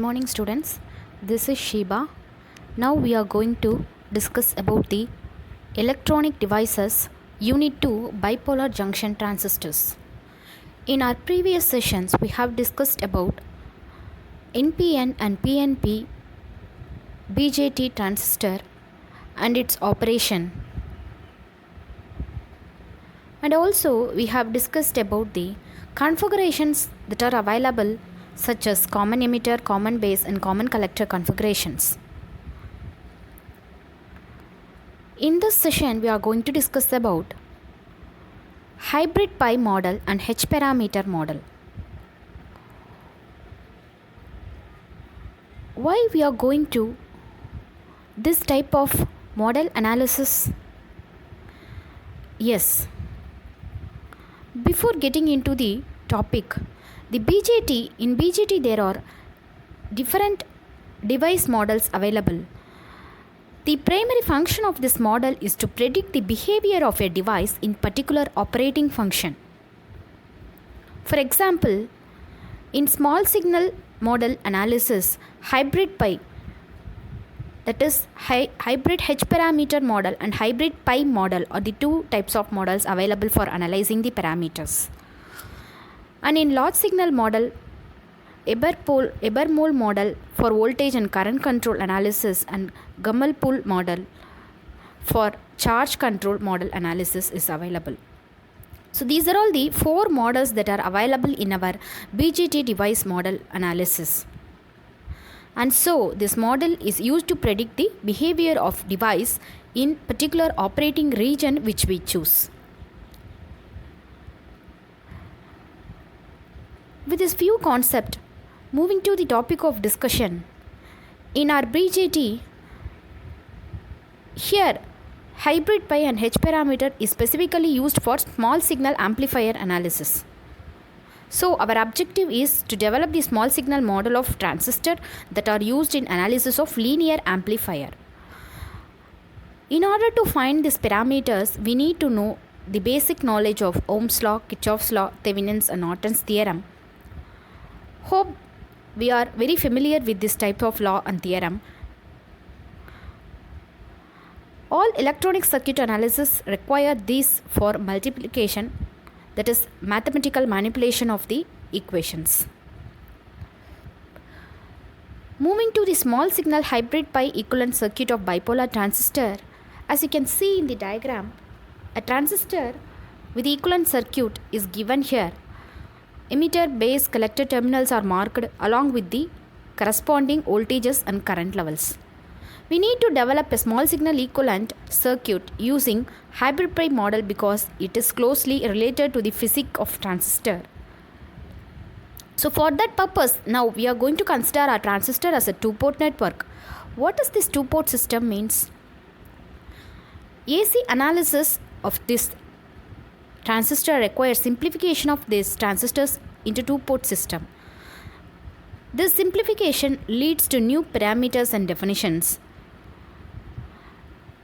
morning students. This is Sheba. Now we are going to discuss about the electronic devices unit 2 bipolar junction transistors. In our previous sessions we have discussed about NPN and PNP BJT transistor and its operation. And also we have discussed about the configurations that are available such as common emitter, common base and common collector configurations. In this session we are going to discuss about hybrid pi model and H parameter model. Why we are going to this type of model analysis? Yes, before getting into the topic, in BJT there are different device models available. The primary function of this model is to predict the behavior of a device in particular operating function. For example, in small signal model analysis, hybrid pi, that is hybrid H parameter model and hybrid pi model are the two types of models available for analyzing the parameters. And in large signal model, Ebermole model for voltage and current control analysis and Gummel-Poole model for charge control model analysis is available. So these are all the four models that are available in our BJT device model analysis. And so this model is used to predict the behavior of device in particular operating region which we choose. With this few concept, moving to the topic of discussion, in our BJT, here hybrid pi and H parameter is specifically used for small signal amplifier analysis. So our objective is to develop the small signal model of transistor that are used in analysis of linear amplifier. In order to find these parameters, we need to know the basic knowledge of Ohm's law, Kirchhoff's law, Thevenin's and Norton's theorem. Hope we are very familiar with this type of law and theorem. All electronic circuit analysis require these for multiplication, that is mathematical manipulation of the equations. Moving to the small signal hybrid pi equivalent circuit of bipolar transistor, as you can see in the diagram, a transistor with the equivalent circuit is given here. Emitter, base, collector terminals are marked along with the corresponding voltages and current levels. We need to develop a small signal equivalent circuit using hybrid pi model because it is closely related to the physics of transistor. So for that purpose, now we are going to consider our transistor as a two-port network. What does this two-port system means? AC analysis of this transistor requires simplification of these transistors into two-port system. This simplification leads to new parameters and definitions.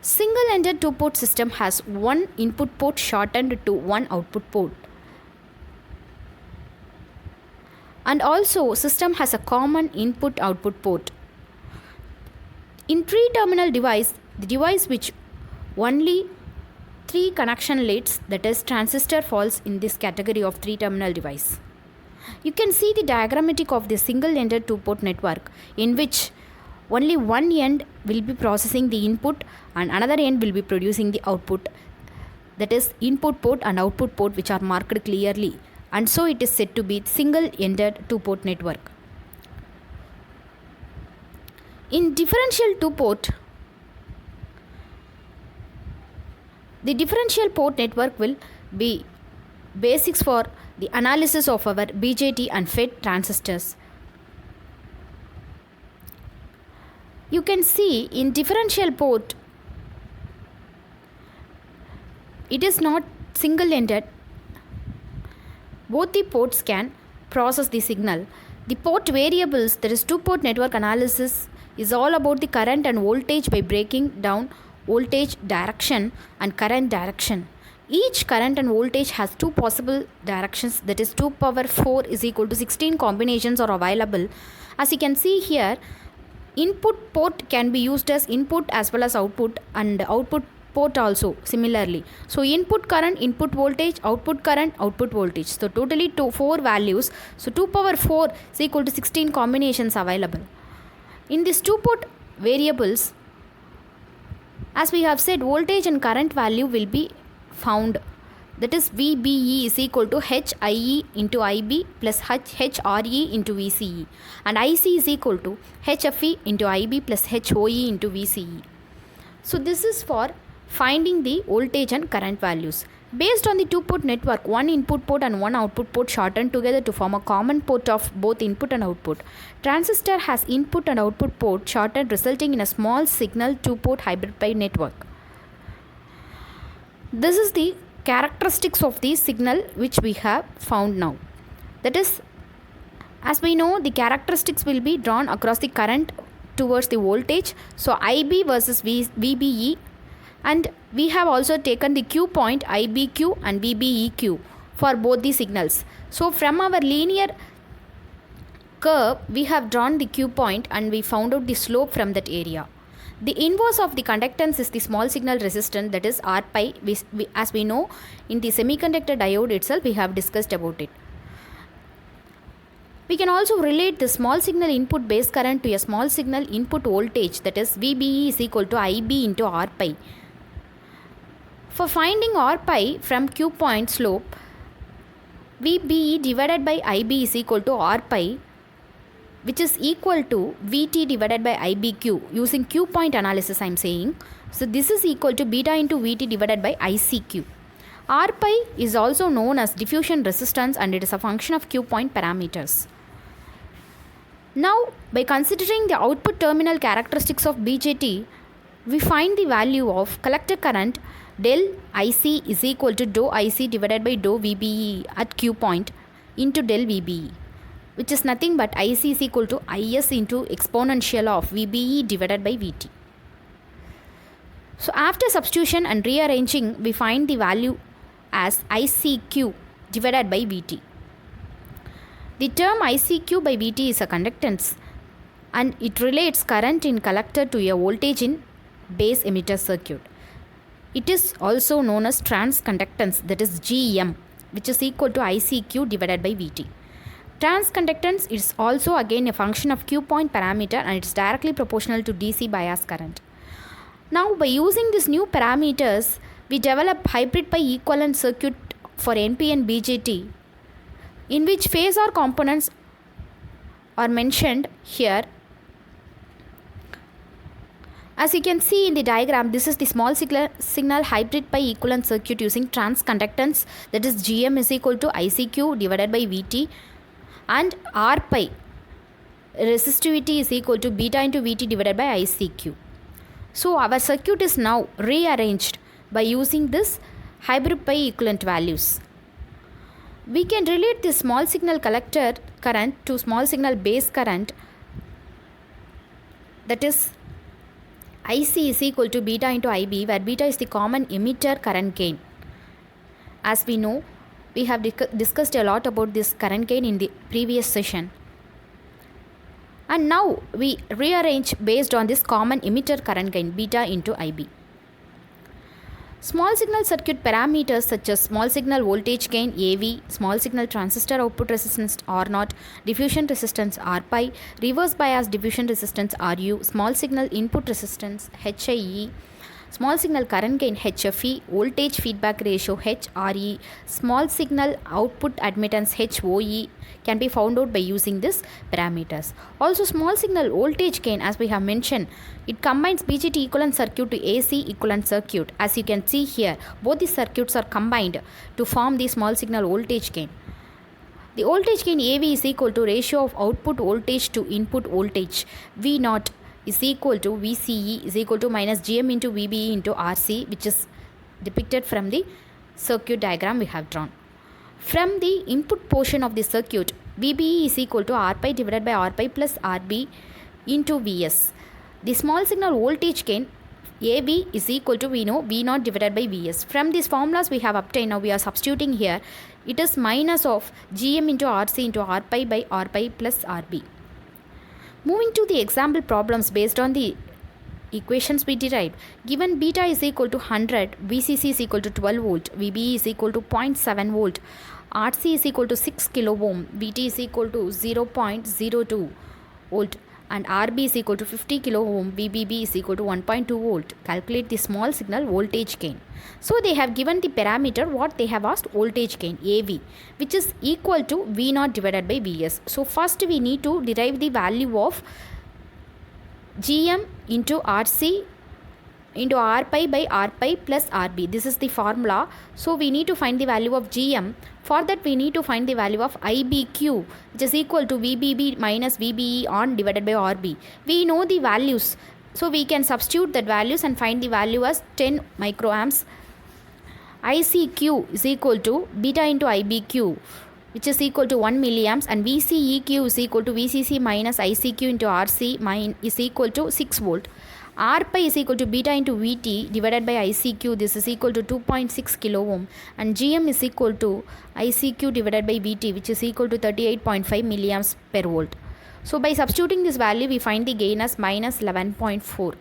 Single-ended two-port system has one input port shortened to one output port. And also system has a common input-output port. In three-terminal device, the device which only three connection leads, that is transistor, falls in this category of three-terminal device. You can see the diagrammatic of the single-ended two-port network in which only one end will be processing the input and another end will be producing the output, that is input port and output port, which are marked clearly, and so it is said to be single-ended two-port network. In differential two-port, the differential port network will be basics for the analysis of our BJT and FET transistors. You can see in differential port, it is not single-ended. Both the ports can process the signal. The port variables, that is two-port network analysis, is all about the current and voltage by breaking down voltage direction and current direction. Each current and voltage has two possible directions, that is 2 power 4 is equal to 16 combinations are available. As you can see here, input port can be used as input as well as output, and output port also similarly. So input current, input voltage, output current, output voltage. So totally 4 values. So 2 power 4 is equal to 16 combinations available. In these 2 port variables, as we have said, voltage and current value will be found, that is VBE is equal to HIE into IB plus HRE into VCE, and IC is equal to HFE into IB plus HOE into VCE. So this is for finding the voltage and current values. Based on the two-port network, one input port and one output port shortened together to form a common port of both input and output. Transistor has input and output port shortened, resulting in a small signal two-port hybrid pi network. This is the characteristics of the signal which we have found now. That is, as we know, the characteristics will be drawn across the current towards the voltage. So IB versus VBE, and we have also taken the Q point IBQ and VBEQ for both the signals. So from our linear curve, we have drawn the Q point and we found out the slope from that area. The inverse of the conductance is the small signal resistance, that is R pi. As we know, in the semiconductor diode itself, we have discussed about it. We can also relate the small signal input base current to a small signal input voltage, that is VBE is equal to IB into R pi. For finding R pi from Q point slope, VBE divided by IB is equal to R pi, which is equal to VT divided by IBQ. Using Q point analysis I am saying. So this is equal to beta into VT divided by ICQ. R pi is also known as diffusion resistance, and it is a function of Q point parameters. Now, by considering the output terminal characteristics of BJT, we find the value of collector current del IC is equal to dou IC divided by dou VBE at Q point into del VBE, which is nothing but IC is equal to IS into exponential of VBE divided by VT. So after substitution and rearranging, we find the value as ICQ divided by VT. The term ICQ by VT is a conductance, and it relates current in collector to a voltage in base emitter circuit. It is also known as transconductance, that is GM, which is equal to ICQ divided by VT. Transconductance is also again a function of Q point parameter, and it is directly proportional to DC bias current. Now, by using these new parameters, we develop hybrid pi equivalent circuit for NPN BJT, in which phasor components are mentioned here. As you can see in the diagram, this is the small signal hybrid pi equivalent circuit using transconductance, that is GM is equal to ICQ divided by VT, and R pi resistivity is equal to beta into VT divided by ICQ. So our circuit is now rearranged by using this hybrid pi equivalent values. We can relate the small signal collector current to small signal base current, that is IC is equal to beta into IB, where beta is the common emitter current gain. As we know, we have discussed a lot about this current gain in the previous session. And now we rearrange based on this common emitter current gain, beta into IB. Small signal circuit parameters such as small signal voltage gain AV, small signal transistor output resistance R0, diffusion resistance R pi, reverse bias diffusion resistance RU, small signal input resistance HIE, small signal current gain HFE, voltage feedback ratio HRE, small signal output admittance HOE can be found out by using these parameters. Also, small signal voltage gain, as we have mentioned, it combines BJT equivalent circuit to AC equivalent circuit. As you can see here, both the circuits are combined to form the small signal voltage gain. The voltage gain AV is equal to ratio of output voltage to input voltage. V0 is equal to VCE is equal to minus GM into VBE into RC, which is depicted from the circuit diagram we have drawn. From the input portion of the circuit, VBE is equal to R pi divided by R pi plus RB into Vs. The small signal voltage gain AV is equal to, we know, V naught divided by Vs. From these formulas we have obtained, now we are substituting here. It is minus of Gm into Rc into R pi by R pi plus Rb. Moving to the example problems based on the equations we derived. Given beta is equal to 100, VCC is equal to 12 volt, VBE is equal to 0.7 volt, RC is equal to 6 kilo ohm, VT is equal to 0.02 volt, and RB is equal to 50 kilo ohm, VBB is equal to 1.2 volt. Calculate the small signal voltage gain. So they have given the parameter, what they have asked, voltage gain AV, which is equal to V naught divided by Vs. So first we need to derive the value of Gm into Rc into R pi by R pi plus Rb. This is the formula. So we need to find the value of Gm. For that we need to find the value of IBQ, which is equal to VBB minus VBE on divided by RB. We know the values, so we can substitute that values and find the value as 10 microamps. ICQ is equal to beta into IBQ, which is equal to 1 milliamps, and VCEQ is equal to VCC minus ICQ into RC is equal to 6 volt. R pi is equal to beta into VT divided by ICQ, this is equal to 2.6 kilo ohm, and Gm is equal to ICQ divided by VT, which is equal to 38.5 milliamps per volt. So by substituting this value we find the gain as minus 11.4.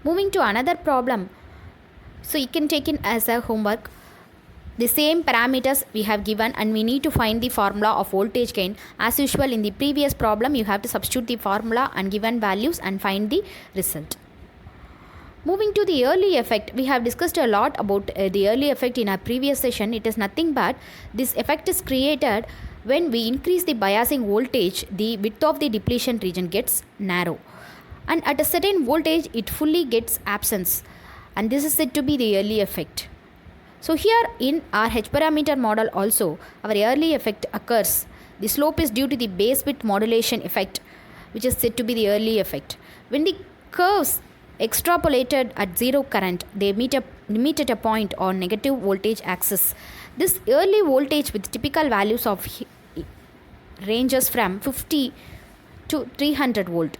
Moving to another problem, so you can take it as a homework. The same parameters we have given, and we need to find the formula of voltage gain. As usual in the previous problem, you have to substitute the formula and given values and find the result. Moving to the early effect, we have discussed a lot about the early effect in our previous session. It is nothing but this effect is created when we increase the biasing voltage, the width of the depletion region gets narrow, and at a certain voltage it fully gets absence, and this is said to be the early effect. So here in our H parameter model also, our early effect occurs. The slope is due to the base width modulation effect, which is said to be the early effect. When the curves extrapolated at zero current, they meet at a point on negative voltage axis. This early voltage with typical values of ranges from 50 to 300 volt.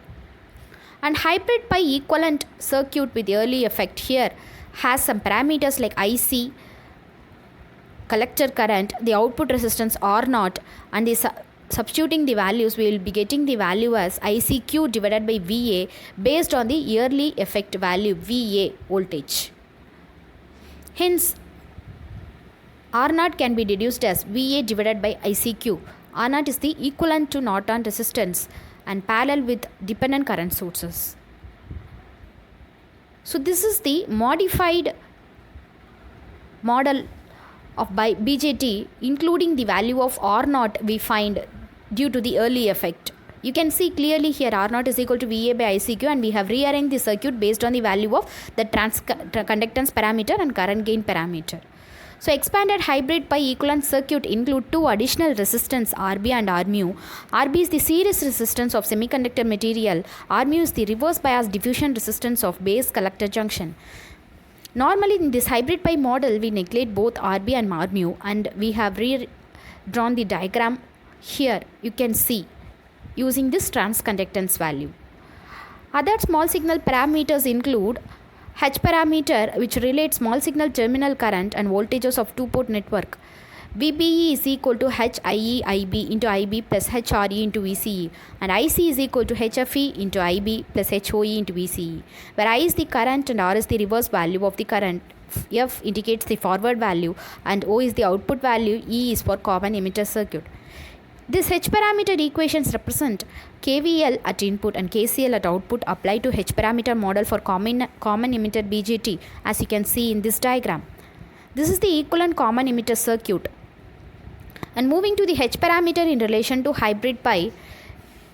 And hybrid pi equivalent circuit with early effect here has some parameters like IC, collector current, the output resistance R0, and the substituting the values we will be getting the value as ICQ divided by VA based on the early effect value VA voltage. Hence R0 can be deduced as VA divided by ICQ. R0 is the equivalent to Norton resistance and parallel with dependent current sources. So this is the modified model of by BJT, including the value of R0 we find due to the early effect. You can see clearly here R0 is equal to VA by ICQ, and we have rearranged the circuit based on the value of the conductance parameter and current gain parameter. So expanded hybrid pi equivalent circuit include two additional resistance RB and Rmu. RB is the series resistance of semiconductor material. Rmu is the reverse bias diffusion resistance of base collector junction. Normally in this hybrid pi model we neglect both RB and Rmu, and we have drawn the diagram here. You can see using this transconductance value. Other small signal parameters include H parameter, which relates small signal terminal current and voltages of two-port network. VBE is equal to HIE IB into IB plus HRE into VCE, and IC is equal to HFE into IB plus HOE into VCE, where I is the current and R is the reverse value of the current. F indicates the forward value and O is the output value. E is for common emitter circuit. This H parameter equations represent KVL at input and KCL at output applied to H parameter model for common emitter BJT, as you can see in this diagram. This is the equivalent common emitter circuit. And moving to the H parameter in relation to hybrid pi,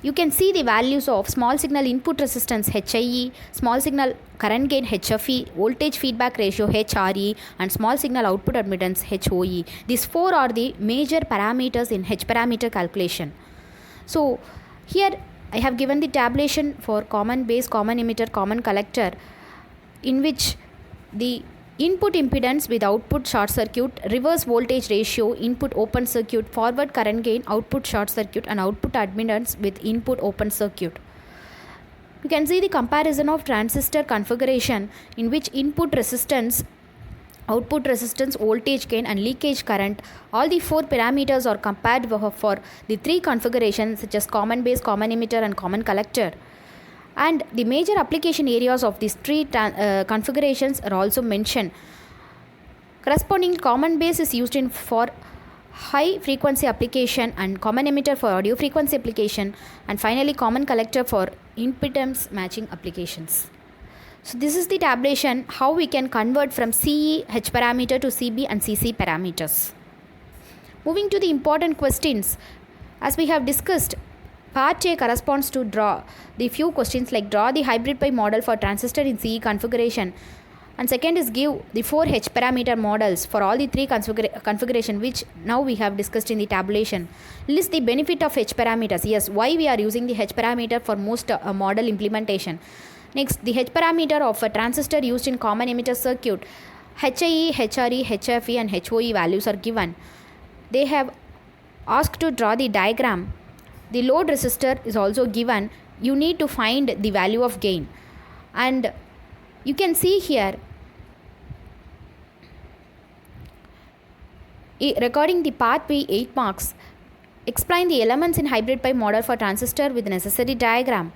you can see the values of small signal input resistance HIE, small signal current gain HFE, voltage feedback ratio HRE, and small signal output admittance HOE. These four are the major parameters in H parameter calculation. So here I have given the tabulation for common base, common emitter, common collector, in which the input impedance with output short circuit, reverse voltage ratio, input open circuit, forward current gain, output short circuit, and output admittance with input open circuit. You can see the comparison of transistor configuration in which input resistance, output resistance, voltage gain and leakage current, all the 4 parameters are compared for the 3 configurations such as common base, common emitter and common collector. And the major application areas of these 3 configurations are also mentioned. Corresponding common base is used for high frequency application and common emitter for audio frequency application, and finally common collector for impedance matching applications. So this is the tabulation how we can convert from CE H parameter to CB and CC parameters. Moving to the important questions, as we have discussed, part A corresponds to draw the few questions like draw the hybrid pi model for transistor in CE configuration, and second is give the 4 H parameter models for all the 3 configuration which now we have discussed in the tabulation. List the benefit of H parameters. Yes, why we are using the H parameter for most model implementation. Next, the H parameter of a transistor used in common emitter circuit. HIE, HRE, HFE and HOE values are given. They have asked to draw the diagram. The load resistor is also given. You need to find the value of gain. And you can see here, recording the part B 8 marks. Explain the elements in hybrid pi model for transistor with necessary diagram.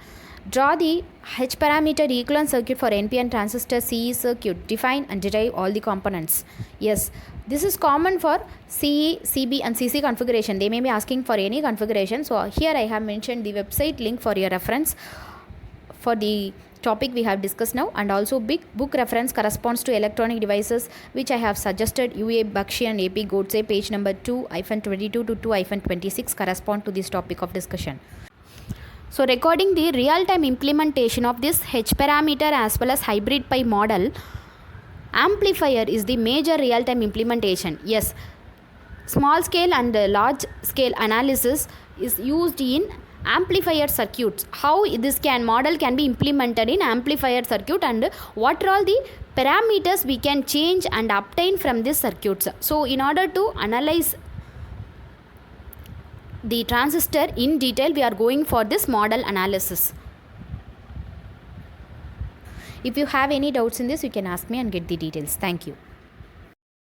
Draw the H parameter equivalent circuit for NPN transistor CE circuit. Define and derive all the components. Yes, this is common for CE, CB and CC configuration. They may be asking for any configuration. So here I have mentioned the website link for your reference for the topic we have discussed now, and also big book reference corresponds to electronic devices which I have suggested. UA Bakshi and AP Godse, page number 2-22 to 2-26 correspond to this topic of discussion. So recording the real-time implementation of this H parameter as well as hybrid pi model, amplifier is the major real-time implementation. Yes, small scale and large scale analysis is used in amplifier circuits. How this model can be implemented in amplifier circuit, and what are all the parameters we can change and obtain from these circuits. So in order to analyze the transistor in detail, we are going for this model analysis. If you have any doubts in this, you can ask me and get the details. Thank you.